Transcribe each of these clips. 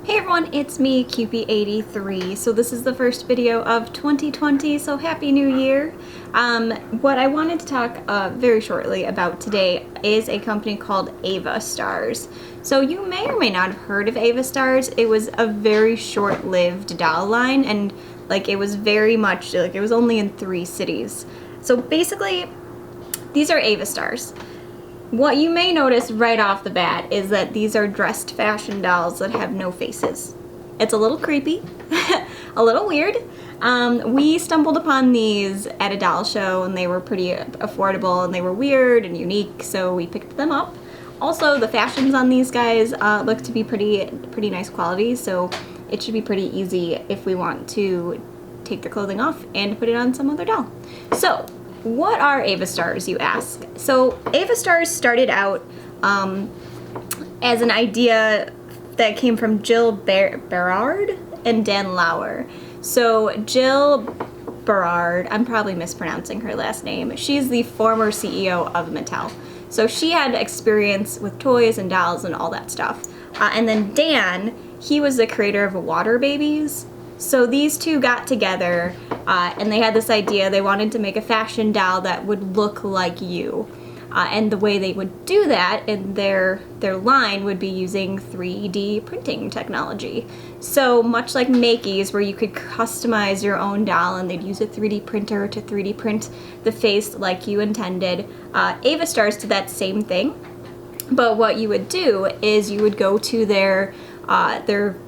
Hey everyone, it's me, Cupie83. So this is the first video of 2020, so Happy New Year. What I wanted to talk very shortly about today is a company called Ava Stars. So you may or may not have heard of Ava Stars. It was a very short-lived doll line, and it was very much, it was only in 3 cities. So basically, these are Ava Stars. What you may notice right off the bat is that these are dressed fashion dolls that have no faces. It's a little creepy, a little weird. We stumbled upon these at a doll show and they were pretty affordable and they were weird and unique, so we picked them up. Also, the fashions on these guys look to be pretty nice quality, so it should be pretty easy if we want to take the clothing off and put it on some other doll. So, what are Ava Stars, you ask? So Ava Stars started out as an idea that came from Jill Berard and Dan Lauer. So Jill Berard, I'm probably mispronouncing her last name, she's the former CEO of Mattel. So she had experience with toys and dolls and all that stuff. And then Dan, he was the creator of Water Babies. So these two got together and they had this idea. They wanted to make a fashion doll that would look like you. And the way they would do that in their line would be using 3D printing technology. So much like Makeys, where you could customize your own doll and they'd use a 3D printer to 3D print the face like you intended, Ava Stars did that same thing. But what you would do is you would go to their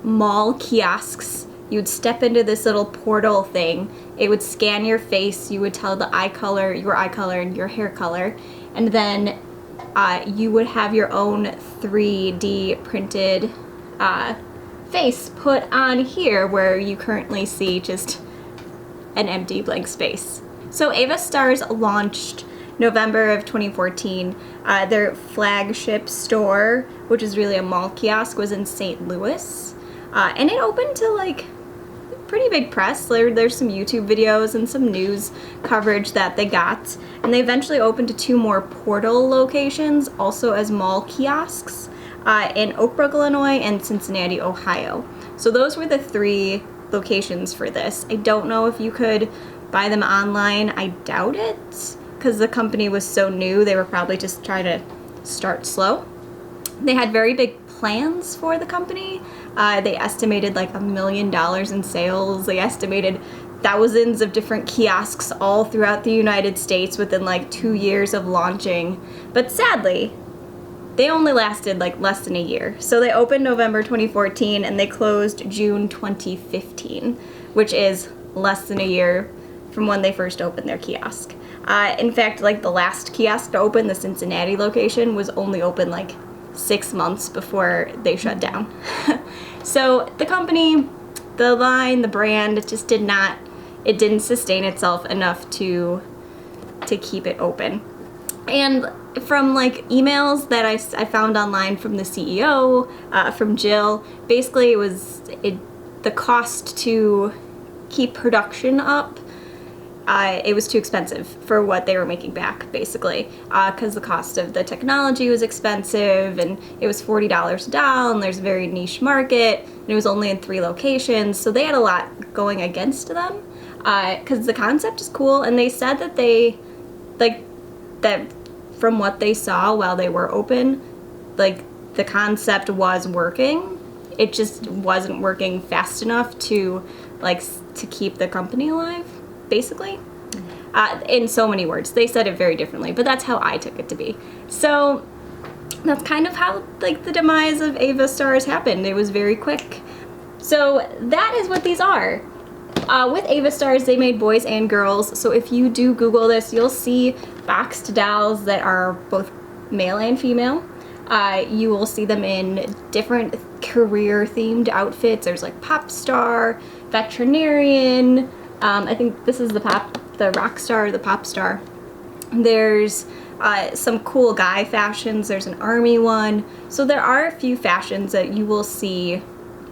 mall kiosks. You would step into this little portal thing. It would scan your face. You would tell the eye color, your eye color and your hair color. And then you would have your own 3D printed face put on here where you currently see just an empty blank space. So Ava Stars launched November of 2014. Their flagship store, which is really a mall kiosk, was in St. Louis. And it opened to pretty big press. There's some YouTube videos and some news coverage that they got. And they eventually opened to 2 more portal locations, also as mall kiosks, in Oak Brook, Illinois and Cincinnati, Ohio. So those were the 3 locations for this. I don't know if you could buy them online. I doubt it, because the company was so new. They were probably just trying to start slow. They had very big plans for the company. They estimated $1 million in sales. They estimated thousands of different kiosks all throughout the United States within 2 years of launching. But sadly, they only lasted less than a year. So they opened November 2014 and they closed June 2015, which is less than a year from when they first opened their kiosk. In fact, the last kiosk to open, the Cincinnati location, was only open 6 months before they shut down. So the company, the line, the brand, it just didn't sustain itself enough to keep it open. And from emails that I found online from the CEO, from Jill, basically the cost to keep production up, it was too expensive for what they were making back, basically, because the cost of the technology was expensive, and it was $40 a doll, and there's a very niche market, and it was only in 3 locations, so they had a lot going against them, because the concept is cool, and they said that that from what they saw while they were open, the concept was working. It just wasn't working fast enough to keep the company alive, basically. In so many words. They said it very differently, but that's how I took it to be. So that's kind of how the demise of Ava Stars happened. It was very quick. So that is what these are. With Ava Stars, they made boys and girls. So if you do Google this, you'll see boxed dolls that are both male and female. You will see them in different career-themed outfits. There's pop star, veterinarian. I think this is the rock star, the pop star. There's some cool guy fashions. There's an army one. So there are a few fashions that you will see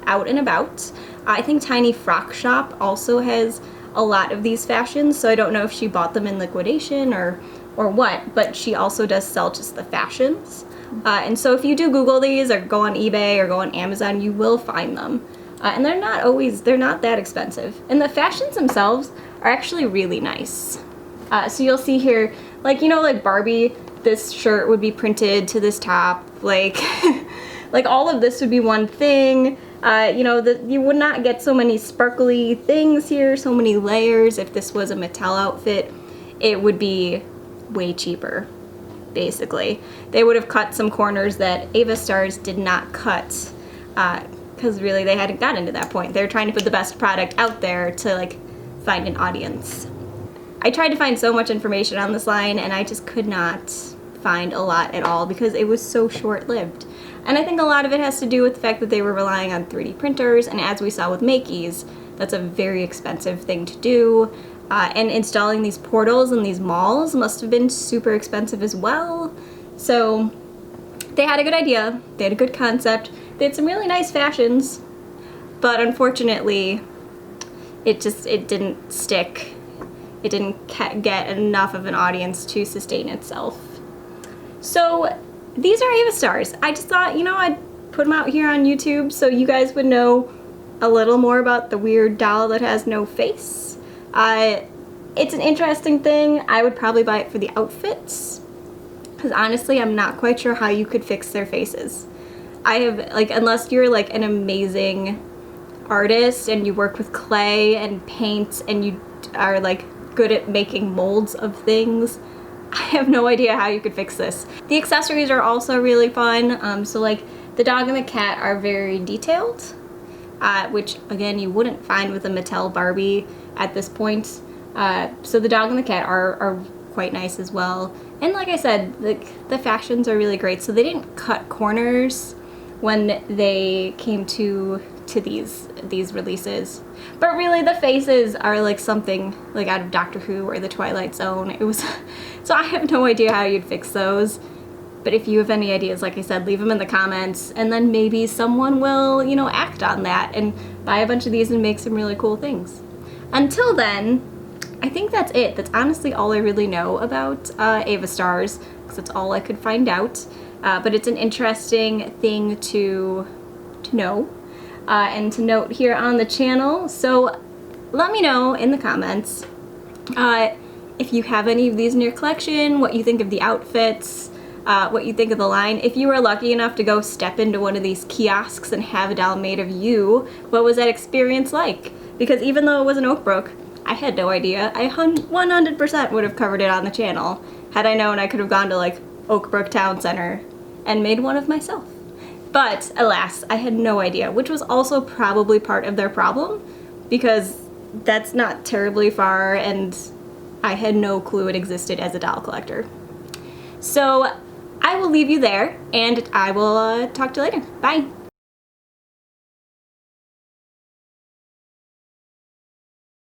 out and about. I think Tiny Frock Shop also has a lot of these fashions, so I don't know if she bought them in liquidation or what, but she also does sell just the fashions. And so if you do Google these or go on eBay or go on Amazon, you will find them. And they're not that expensive. And the fashions themselves are actually really nice. So you'll see here, like, you know, like Barbie, this shirt would be printed to this top, like, like all of this would be one thing. You know, you would not get so many sparkly things here, so many layers. If this was a Mattel outfit, it would be way cheaper, basically. They would have cut some corners that AvaStars did not cut, because really they hadn't gotten to that point. They're trying to put the best product out there to, like, find an audience. I tried to find so much information on this line, and I just could not find a lot at all because it was so short-lived. And I think a lot of it has to do with the fact that they were relying on 3D printers, and as we saw with Makeys, that's a very expensive thing to do. And installing these portals in these malls must have been super expensive as well. So they had a good idea, they had a good concept, they had some really nice fashions, but unfortunately, it didn't stick. It didn't get enough of an audience to sustain itself. So these are Ava Stars. I just thought, you know, I'd put them out here on YouTube so you guys would know a little more about the weird doll that has no face. It's an interesting thing. I would probably buy it for the outfits, because honestly, I'm not quite sure how you could fix their faces. I have, like, unless you're like an amazing artist and you work with clay and paint and you are like good at making molds of things, I have no idea how you could fix this. The accessories are also really fun. So like the dog and the cat are very detailed, which again you wouldn't find with a Mattel Barbie at this point. So the dog and the cat are quite nice as well. And like I said, the fashions are really great. So they didn't cut corners when they came to these releases. But really the faces are like something like out of Doctor Who or the Twilight Zone. It was so I have no idea how you'd fix those. But if you have any ideas, like I said, leave them in the comments, and then maybe someone will, you know, act on that and buy a bunch of these and make some really cool things. Until then, I think that's it. That's honestly all I really know about Ava Stars, because that's all I could find out. But it's an interesting thing to know and to note here on the channel. So let me know in the comments if you have any of these in your collection, what you think of the outfits, what you think of the line. If you were lucky enough to go step into one of these kiosks and have a doll made of you, what was that experience like? Because even though it was in Oakbrook, I had no idea. I 100% would have covered it on the channel. Had I known, I could have gone to like Oakbrook Town Center and made one of myself. But alas, I had no idea, which was also probably part of their problem, because that's not terribly far and I had no clue it existed as a doll collector. So I will leave you there, and I will talk to you later. Bye.